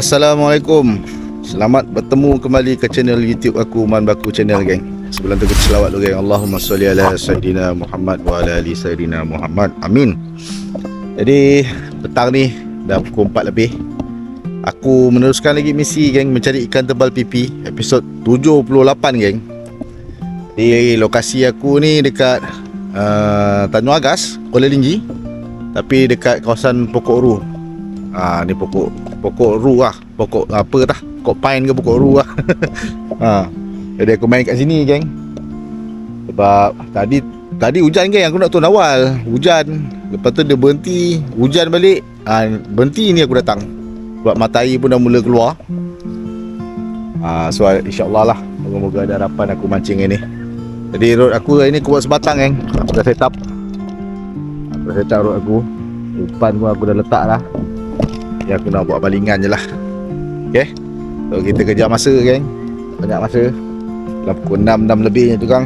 Assalamualaikum. Selamat bertemu kembali ke channel YouTube aku, Man Baku Channel, geng. Sebelum tu kita selawat dulu, geng. Allahumma salli ala Sayyidina Muhammad wa ala ali Sayyidina Muhammad. Amin. Jadi petang ni dah pukul 4 lebih. Aku meneruskan lagi misi, geng, mencari ikan tebal pipi, episod 78, geng. Di lokasi aku ni dekat Tanjung Agas, Kuala Linggi, tapi dekat kawasan Pokok Ru. Ni pokok ru lah. Pokok apa tah? Pokok pine ke pokok ru lah. Jadi aku main kat sini, geng. Sebab tadi hujan, geng. Aku nak turun awal, hujan. Lepas tu dia berhenti, hujan balik. Berhenti ni aku datang. Sebab matahari pun dah mula keluar. So insyaAllah lah, moga-moga ada harapan aku mancing ni. Jadi rod aku hari ni aku buat sebatang, geng. Aku dah set up. Rod aku. Umpan pun aku dah letak lah. Ya, aku nak buat balingan je lah. Okay, so kita kejar masa, geng. Banyak masa. Dalam pukul 6 lebih tu, kang.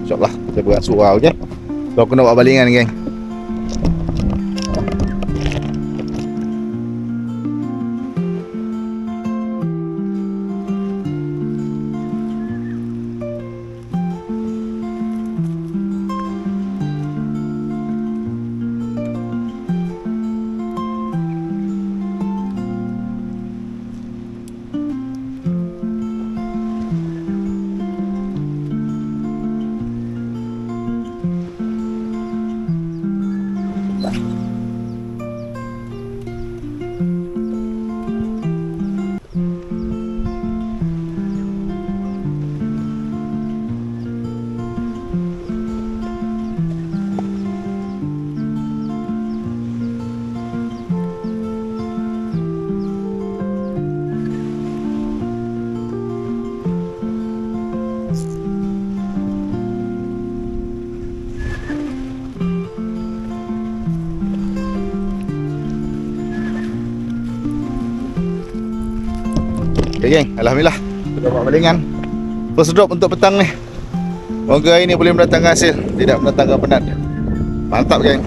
InsyaAllah kita beransur lah, okay. So aku nak buat balingan, geng. Okay, geng, alhamdulillah kita buat balingan. First drop untuk petang ni. Moga hari ni boleh mendatangkan hasil, tidak mendatangkan penat. Mantap, geng.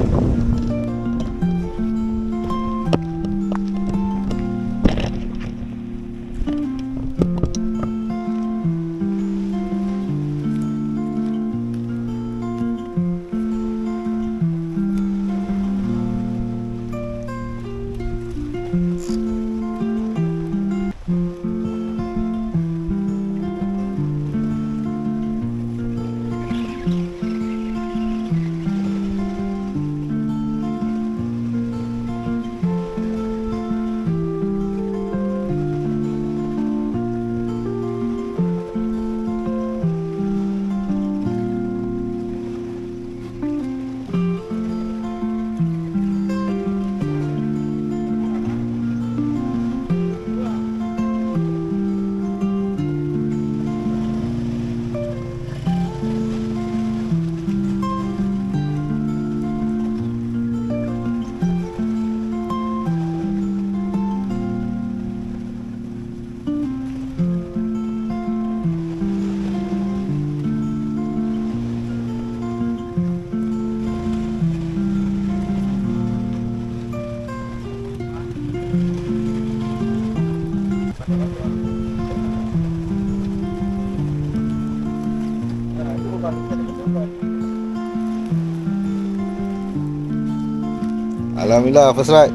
Alhamdulillah, first ride.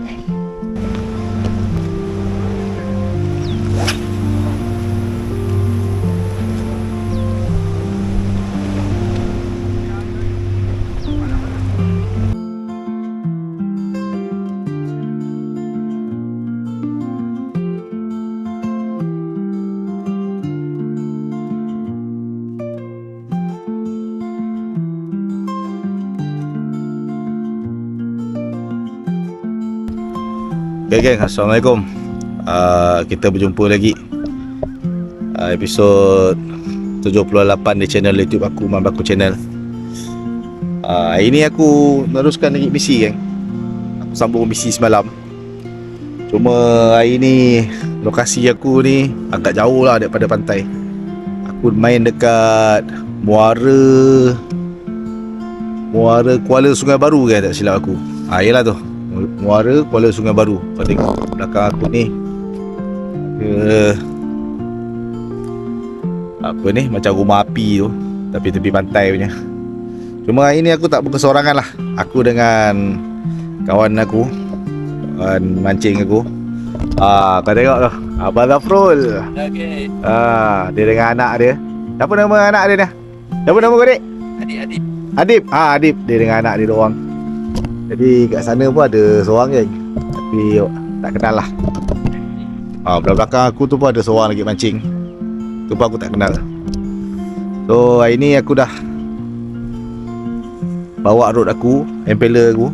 Okay, geng, Assalamualaikum. Kita berjumpa lagi episod 78 di channel YouTube aku, Man Baku Channel. Hari ni aku meneruskan lagi misi, geng. Aku sambung misi semalam. Cuma hari ni lokasi aku ni agak jauh lah daripada pantai. Aku main dekat Muara Kuala Sungai Baru ke tak silap aku. Yelah tu, Muara Kuala Sungai Baru. Kau tengok belakang aku ni apa ni, macam rumah api tu, tapi tepi pantai punya. Cuma hari ni aku tak berkesorangan lah. Aku dengan kawan aku, kawan mancing aku. Kau tengok tu, Abang Zafrul. Okay. Dia dengan anak dia. Siapa nama anak dia ni? Siapa nama kau, Dik? Adik. Adib. Adib. Dia dengan anak dia doang. Jadi kat sana pun ada seorang kan, tapi tak kenal lah. Belakang aku tu pun ada seorang lagi mancing. Tu pun aku tak kenal. So hari ni aku dah bawa rod aku, impeller aku.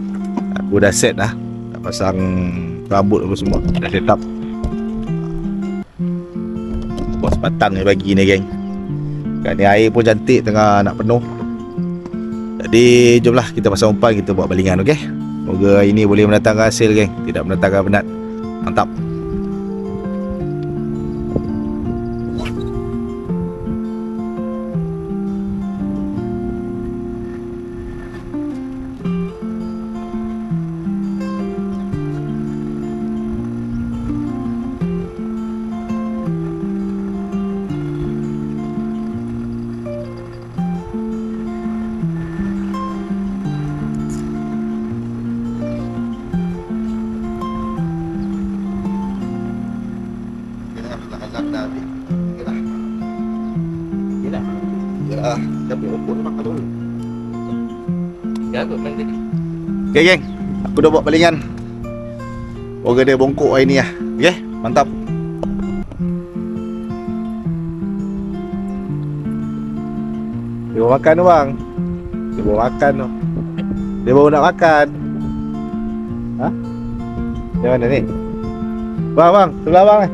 Aku dah set dah. Dah pasang rambut apa semua. Dah set up. Bos batang ni pagi ni, geng. Kat ni air pun cantik, tengah nak penuh. Jadi jomlah kita pasang umpan, kita buat balingan, okey? Semoga hari ni boleh mendatangkan hasil, geng. Tidak mendatangkan penat. Mantap. Okay, geng, aku dah buat balingan. Moga dia bongkok hari ni lah. Okay, mantap. Dia bawa makan tu, bang. Dia bawa makan tu. Dia baru nak makan. Dia mana ni? Bang, sebelah bang.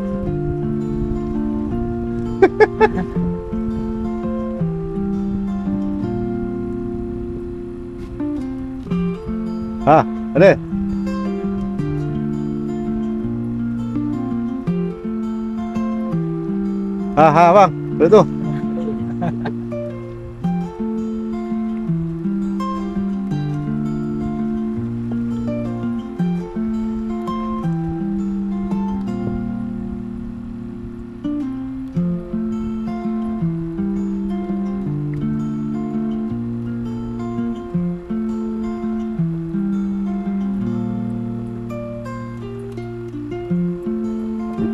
Ada? Bang, betul tu.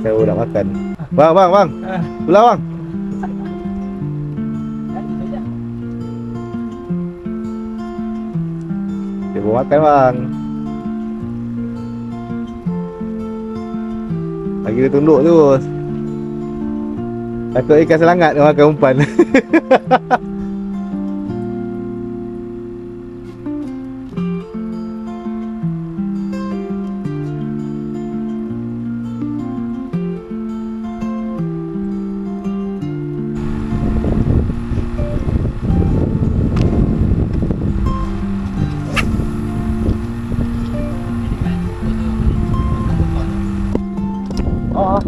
Saya nak makan. Bang. Belah bang. Dia mau makan, bang. Lagi dia tunduk tu. Takut ikan selangat dia makan umpan.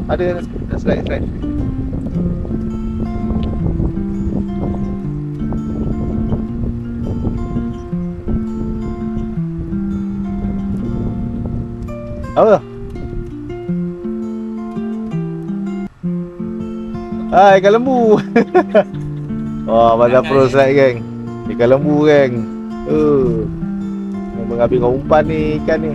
Ada slide. Apa? Ikan lembu. Abang pro slide, geng. Ikan lembu, geng. Mengambil umpan ni ikan ni.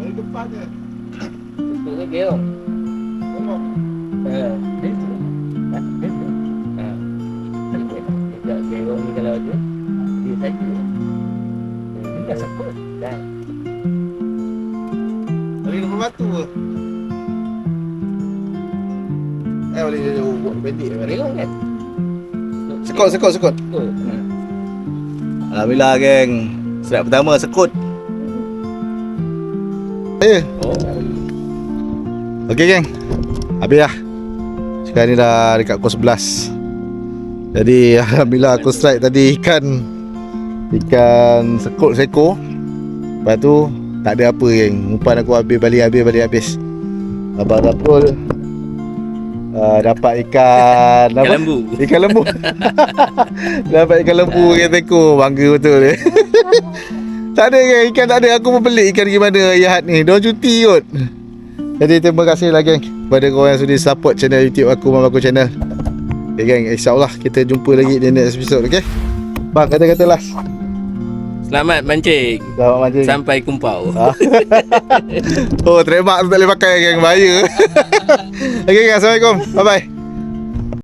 Dari depan je. Itu ke geong? Tengok. Geong ni kalau dia saja. Dia dah sekut dah. batu ke? Boleh buat pendek Tengok kan? Sekut. Oh. Alhamdulillah geng. Strike pertama sekut. Oh. Okey geng. Habis lah. Sekarang ni dah dekat pukul 11. Jadi alhamdulillah aku strike tadi ikan sekut seekor. Lepas tu tak ada apa geng. Umpan aku habis balik. Abang Rapul dapat ikan apa? Lembu. Ikan lembu. Dapat ikan lembu ikan teko. Bangga betul dia. Tak ada kan ikan, tak ada. Aku pun pelik ikan gimana Yahat ni. Diorang cuti kot. Jadi terima kasih lah geng kepada korang yang sudi support channel YouTube aku, Mak Bakul Channel. Okay geng, insyaAllah kita jumpa lagi di next episode. Okay bang, kata-kata last. Selamat mancing. Selamat mancing. Sampai kumpau. Oh, trademark tu tak boleh pakai geng, bahaya. Okay geng, Assalamualaikum. Bye bye.